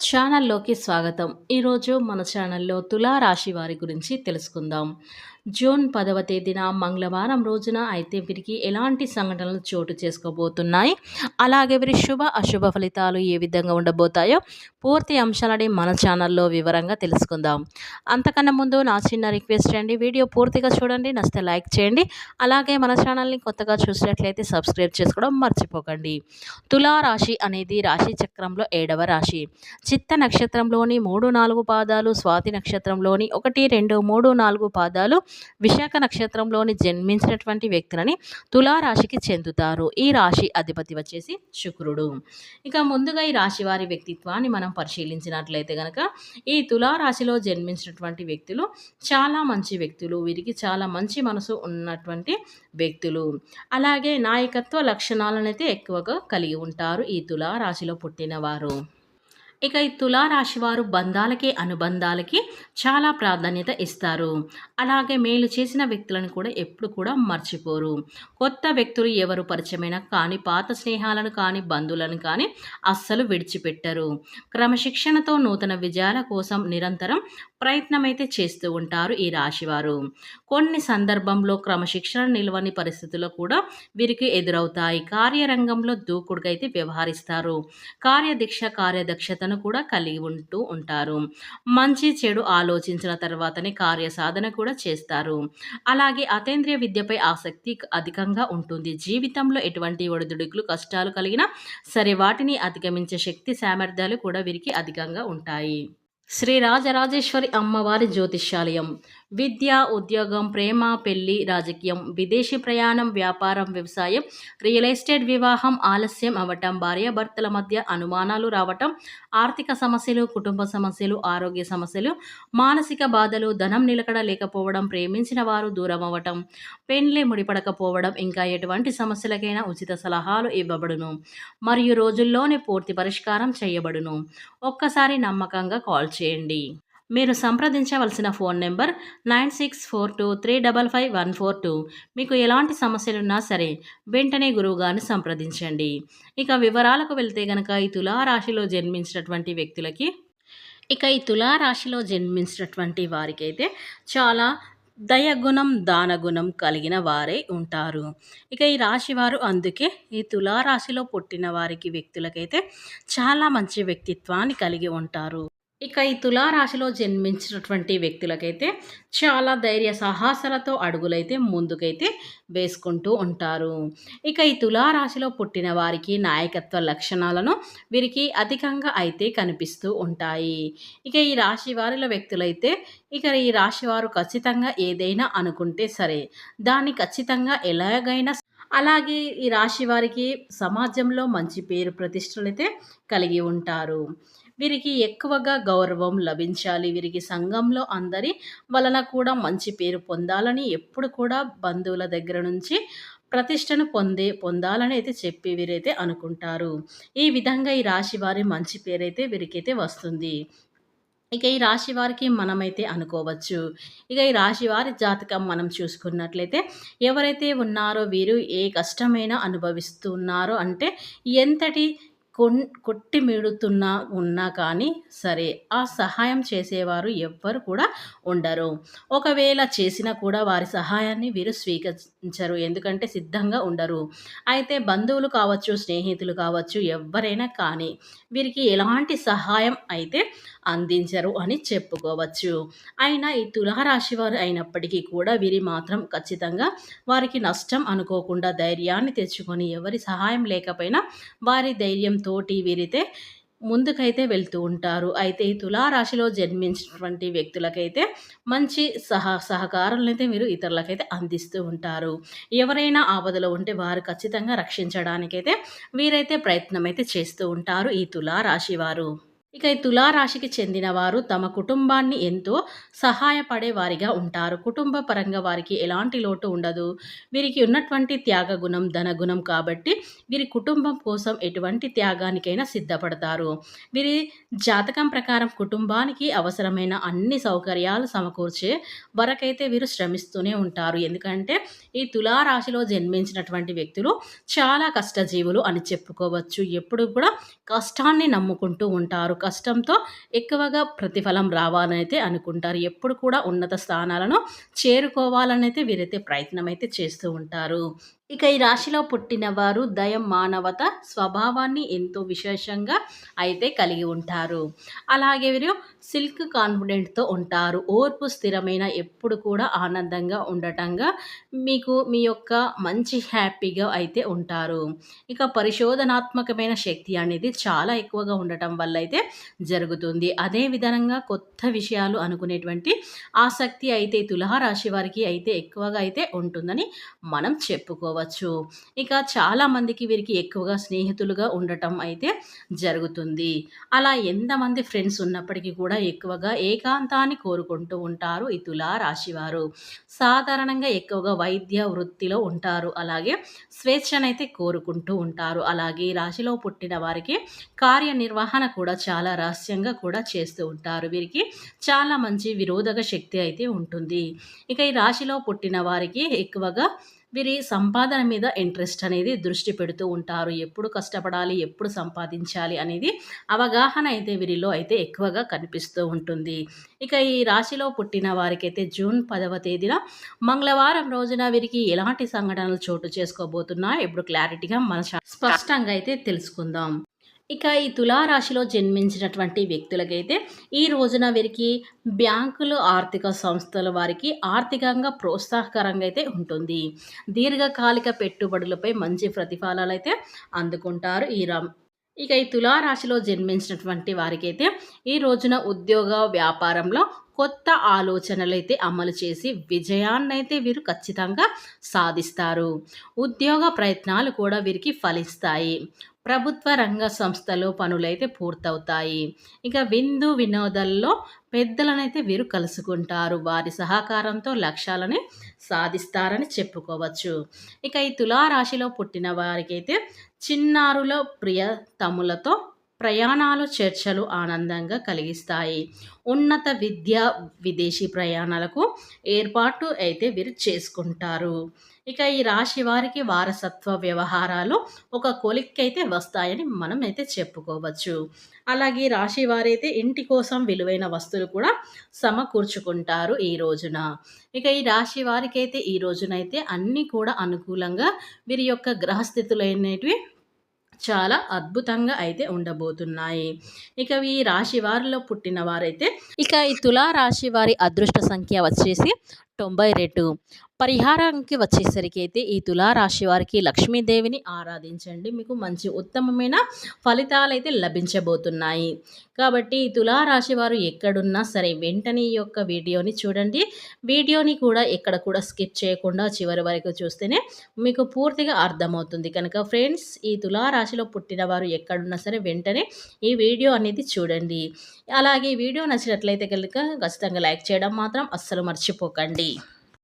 ఛానల్లోకి స్వాగతం. ఈరోజు మన ఛానల్లో తులా రాశి వారి గురించి తెలుసుకుందాం. జూన్ 10వ తేదీన మంగళవారం రోజున అయితే వీరికి ఎలాంటి సంఘటనలు చోటు చేసుకోబోతున్నాయి, అలాగే వీరి శుభ అశుభ ఫలితాలు ఏ విధంగా ఉండబోతాయో పూర్తి అంశాలని మన ఛానల్లో వివరంగా తెలుసుకుందాం. అంతకన్నా ముందు నా చిన్న రిక్వెస్ట్ అండి, వీడియో పూర్తిగా చూడండి, నచ్చితే లైక్ చేయండి, అలాగే మన ఛానల్ని కొత్తగా చూసినట్లయితే సబ్స్క్రైబ్ చేసుకోవడం మర్చిపోకండి. తులా రాశి అనేది రాశి చక్రంలో 7వ రాశి. చిత్త నక్షత్రంలోని 3, 4 పాదాలు, స్వాతి నక్షత్రంలోని 1, 2, 3, 4 పాదాలు, విశాఖ నక్షత్రంలోని జన్మించినటువంటి వ్యక్తులని తులారాశికి చెందుతారు. ఈ రాశి అధిపతి వచ్చేసి శుక్రుడు. ఇక ముందుగా ఈ రాశి వారి వ్యక్తిత్వాన్ని మనం పరిశీలించినట్లయితే కనుక ఈ తులారాశిలో జన్మించినటువంటి వ్యక్తులు చాలా మంచి వ్యక్తులు, వీరికి చాలా మంచి మనసు ఉన్నటువంటి వ్యక్తులు, అలాగే నాయకత్వ లక్షణాలను అయితే ఎక్కువగా కలిగి ఉంటారు ఈ తులారాశిలో పుట్టినవారు. ఇక ఈ తులారాశి వారు బంధాలకి అనుబంధాలకి చాలా ప్రాధాన్యత ఇస్తారు. అలాగే మేలు చేసిన వ్యక్తులను కూడా ఎప్పుడు కూడా మర్చిపోరు. కొత్త వ్యక్తులు ఎవరు పరిచయమైనా కానీ పాత స్నేహాలను కానీ బంధువులను కానీ అస్సలు విడిచిపెట్టరు. క్రమశిక్షణతో నూతన విజయాల కోసం నిరంతరం ప్రయత్నం అయితే చేస్తూ ఉంటారు ఈ రాశివారు. కొన్ని సందర్భంలో క్రమశిక్షణ నిలవని పరిస్థితుల్లో కూడా వీరికి ఎదురవుతాయి. కార్యరంగంలో దూకుడుగా అయితే వ్యవహరిస్తారు. కార్యదక్షతను కూడా కలిగి ఉంటూ ఉంటారు. మంచి చెడు ఆలోచించిన తర్వాతనే కార్య సాధన కూడా చేస్తారు. అలాగే అతీంద్రియ విద్యపై ఆసక్తి అధికంగా ఉంటుంది. జీవితంలో ఎటువంటి ఒడిదుడుకులు కష్టాలు కలిగినా సరే వాటిని అధిగమించే శక్తి సామర్థ్యాలు కూడా వీరికి అధికంగా ఉంటాయి. శ్రీ రాజరాజేశ్వరి అమ్మవారి జ్యోతిష్యాలయం. విద్య, ఉద్యోగం, ప్రేమ, పెళ్లి, రాజకీయం, విదేశీ ప్రయాణం, వ్యాపారం, వ్యవసాయం, రియల్ ఎస్టేట్, వివాహం ఆలస్యం అవ్వటం, భార్యాభర్తల మధ్య అనుమానాలు రావటం, ఆర్థిక సమస్యలు, కుటుంబ సమస్యలు, ఆరోగ్య సమస్యలు, మానసిక బాధలు, ధనం నిలకడ లేకపోవడం, ప్రేమించిన వారు దూరం అవ్వటం, పెండ్లి ముడిపడకపోవడం, ఇంకా ఎటువంటి సమస్యలకైనా ఉచిత సలహాలు ఇవ్వబడును మరియు రోజుల్లోనే పూర్తి పరిష్కారం చేయబడును. ఒక్కసారి నమ్మకంగా కాల్ చేయండి. మీరు సంప్రదించవలసిన ఫోన్ నెంబర్ 9642355142. మీకు ఎలాంటి సమస్యలున్నా సరే వెంటనే గురువుగారిని సంప్రదించండి. ఇక వివరాలకు వెళ్తే గనక ఈ తులారాశిలో జన్మించినటువంటి వ్యక్తులకి ఈ తులారాశిలో జన్మించినటువంటి వారికైతే చాలా దయగుణం, దానగుణం కలిగిన వారే ఉంటారు. ఈ రాశివారు అందుకే ఈ తులారాశిలో పుట్టిన వారికి వ్యక్తులకైతే చాలా మంచి వ్యక్తిత్వాన్ని కలిగి ఉంటారు. ఈ తులారాశిలో జన్మించినటువంటి వ్యక్తులకైతే చాలా ధైర్య సాహసాలతో అడుగులైతే ముందుకైతే వేసుకుంటూ ఉంటారు. ఈ తులారాశిలో పుట్టిన వారికి నాయకత్వ లక్షణాలను వీరికి అధికంగా అయితే కనిపిస్తూ ఉంటాయి. ఈ రాశి వారిలో వ్యక్తులైతే ఈ రాశివారు ఖచ్చితంగా ఏదైనా అనుకుంటే సరే దాన్ని ఖచ్చితంగా ఎలాగైనా అలాగే ఈ రాశి వారికి సమాజంలో మంచి పేరు ప్రతిష్టలైతే కలిగి ఉంటారు. వీరికి ఎక్కువగా గౌరవం లభించాలి, వీరికి సంఘంలో అందరి వలన కూడా మంచి పేరు పొందాలని ఎప్పుడు కూడా బంధువుల దగ్గర నుంచి ప్రతిష్టను పొందాలని అయితే చెప్పి వీరైతే అనుకుంటారు. ఈ విధంగా ఈ రాశి వారి మంచి పేరైతే వీరికైతే వస్తుంది. ఈ రాశి వారికి మనమైతే అనుకోవచ్చు. ఈ రాశి వారి జాతకం మనం చూసుకున్నట్లయితే ఎవరైతే ఉన్నారో వీరు ఏ కష్టమైనా అనుభవిస్తున్నారో అంటే ఎంతటి కొట్టిమిడుతున్నా ఉన్నా కానీ సరే ఆ సహాయం చేసేవారు ఎవ్వరు కూడా ఉండరు. ఒకవేళ చేసినా కూడా వారి సహాయాన్ని వీరు స్వీకరించరు, ఎందుకంటే సిద్ధంగా ఉండరు. అయితే బంధువులు కావచ్చు, స్నేహితులు కావచ్చు, ఎవ్వరైనా కానీ వీరికి ఎలాంటి సహాయం అయితే అందించరు అని చెప్పుకోవచ్చు. అయినా ఈ తులారాశి వారు అయినప్పటికీ కూడా వీరి మాత్రం ఖచ్చితంగా వారికి నష్టం అనుకోకుండా ధైర్యాన్ని తెచ్చుకొని ఎవరి సహాయం లేకపోయినా వారి ధైర్యంతోటి వీరైతే ముందుకైతే వెళ్తూ ఉంటారు. అయితే ఈ తులారాశిలో జన్మించినటువంటి వ్యక్తులకైతే మంచి సహకారాలనైతే మీరు ఇతరులకైతే అందిస్తూ ఉంటారు. ఎవరైనా ఆపదలో ఉంటే వారు ఖచ్చితంగా రక్షించడానికైతే వీరైతే ప్రయత్నం అయితే చేస్తూ ఉంటారు ఈ తులారాశి వారు. ఈ తులారాశికి చెందిన వారు తమ కుటుంబాన్ని ఎంతో సహాయపడే వారిగా ఉంటారు. కుటుంబ పరంగా వారికి ఎలాంటి లోటు ఉండదు. వీరికి ఉన్నటువంటి త్యాగగుణం, ధనగుణం కాబట్టి వీరి కుటుంబం కోసం ఎటువంటి త్యాగానికైనా సిద్ధపడతారు. వీరి జాతకం ప్రకారం కుటుంబానికి అవసరమైన అన్ని సౌకర్యాలు సమకూర్చే వరకైతే వీరు శ్రమిస్తూనే ఉంటారు. ఎందుకంటే ఈ తులారాశిలో జన్మించినటువంటి వ్యక్తులు చాలా కష్టజీవులు అని చెప్పుకోవచ్చు. ఎప్పుడు కూడా కష్టాన్ని నమ్ముకుంటూ ఉంటారు. కష్టంతో ఎక్కువగా ప్రతిఫలం రావాలనైతే అనుకుంటారు. ఎప్పుడు కూడా ఉన్నత స్థానాలను చేరుకోవాలనైతే వీరైతే ప్రయత్నం అయితే చేస్తూ ఉంటారు. ఇక ఈ రాశిలో పుట్టిన వారు దయ, మానవత స్వభావాన్ని ఎంతో విశేషంగా అయితే కలిగి ఉంటారు. అలాగే వీరు సిల్క్ కాన్ఫిడెంట్‌తో ఉంటారు. ఓర్పు, స్థిరమైన ఎప్పుడు కూడా ఆనందంగా ఉండటంగా మీకు మీ యొక్క మంచి హ్యాపీగా అయితే ఉంటారు. ఇక పరిశోధనాత్మకమైన శక్తి అనేది చాలా ఎక్కువగా ఉండటం వల్ల అయితే జరుగుతుంది. అదే విధంగా కొత్త విషయాలు అనుకునేటువంటి ఆసక్తి అయితే తులారాశి వారికి అయితే ఎక్కువగా అయితే ఉంటుందని మనం చెప్పుకోవచ్చు. ఇక చాలామందికి వీరికి ఎక్కువగా స్నేహితులుగా ఉండటం అయితే జరుగుతుంది. అలా ఎంతమంది ఫ్రెండ్స్ ఉన్నప్పటికీ కూడా ఎక్కువగా ఏకాంతాన్ని కోరుకుంటూ ఉంటారు ఈ తులారాశి వారు. సాధారణంగా ఎక్కువగా వైద్య వృత్తిలో ఉంటారు. అలాగే స్వేచ్ఛనైతే కోరుకుంటూ ఉంటారు. అలాగే ఈ రాశిలో పుట్టిన వారికి కార్యనిర్వహణ కూడా చాలా రహస్యంగా కూడా చేస్తూ ఉంటారు. వీరికి చాలా మంచి విరోధక శక్తి అయితే ఉంటుంది. ఇక ఈ రాశిలో పుట్టిన వారికి ఎక్కువగా వీరి సంపాదన మీద ఇంట్రెస్ట్ అనేది దృష్టి పెడుతూ ఉంటారు. ఎప్పుడు కష్టపడాలి, ఎప్పుడు సంపాదించాలి అనేది అవగాహన అయితే వీరిలో అయితే ఎక్కువగా కనిపిస్తూ ఉంటుంది. ఇక ఈ రాశిలో పుట్టిన వారికైతే జూన్ 10వ తేదీన మంగళవారం రోజున వీరికి ఎలాంటి సంఘటనలు చోటు చేసుకోబోతున్నాయో ఇప్పుడు క్లారిటీగా మన స్పష్టంగా అయితే తెలుసుకుందాం. ఇక ఈ తులారాశిలో జన్మించినటువంటి వ్యక్తులకైతే ఈ రోజున వీరికి బ్యాంకులు, ఆర్థిక సంస్థల వారికి ఆర్థికంగా ప్రోత్సాహకరంగా అయితే ఉంటుంది. దీర్ఘకాలిక పెట్టుబడులపై మంచి ప్రతిఫలాలు అయితే అందుకుంటారు. ఇక ఈ తులారాశిలో జన్మించినటువంటి వారికైతే ఈ రోజున ఉద్యోగ, వ్యాపారంలో కొత్త ఆలోచనలైతే అమలు చేసి విజయాన్నైతే వీరు ఖచ్చితంగా సాధిస్తారు. ఉద్యోగ ప్రయత్నాలు కూడా వీరికి ఫలిస్తాయి. ప్రభుత్వ రంగ సంస్థలో పనులైతే పూర్తవుతాయి. ఇక విందు వినోదాల్లో పెద్దలనైతే వీరు కలుసుకుంటారు. వారి సహకారంతో లక్ష్యాలని సాధిస్తారని చెప్పుకోవచ్చు. ఇక ఈ తులారాశిలో పుట్టిన వారికైతే చిన్నారుల ప్రియతములతో ప్రయాణాలు, చర్చలు ఆనందంగా కలిగిస్తాయి. ఉన్నత విద్య, విదేశీ ప్రయాణాలకు ఏర్పాటు అయితే వీరు చేసుకుంటారు. ఇక ఈ రాశి వారికి వారసత్వ వ్యవహారాలు ఒక కొలిక్కైతే వస్తాయని మనం అయితే చెప్పుకోవచ్చు. అలాగే రాశి వారైతే ఇంటి కోసం విలువైన వస్తువులు కూడా సమకూర్చుకుంటారు ఈ రోజున. ఇక ఈ రాశి వారికైతే ఈ రోజునైతే అన్నీ కూడా అనుకూలంగా వీరి యొక్క గ్రహస్థితులు అనేటివి చాలా అద్భుతంగా అయితే ఉండబోతున్నాయి. ఇక ఈ రాశి వారిలో పుట్టిన వారైతే ఇక ఈ తులా రాశి వారి అదృష్ట సంఖ్య వచ్చేసి 92. పరిహారానికి వచ్చేసరికి అయితే ఈ తులారాశి వారికి లక్ష్మీదేవిని ఆరాధించండి. మీకు మంచి ఉత్తమమైన ఫలితాలు అయితే లభించబోతున్నాయి. కాబట్టి ఈ తులారాశి వారు ఎక్కడున్నా సరే వెంటనే ఈ యొక్క వీడియోని చూడండి. వీడియోని కూడా ఎక్కడ కూడా స్కిప్ చేయకుండా చివరి వరకు చూస్తేనే మీకు పూర్తిగా అర్థమవుతుంది. కనుక ఫ్రెండ్స్, ఈ తులారాశిలో పుట్టిన వారు ఎక్కడున్నా సరే వెంటనే ఈ వీడియో అనేది చూడండి. అలాగే వీడియో నచ్చినట్లయితే కనుక ఖచ్చితంగా లైక్ చేయడం మాత్రం అస్సలు మర్చిపోకండి.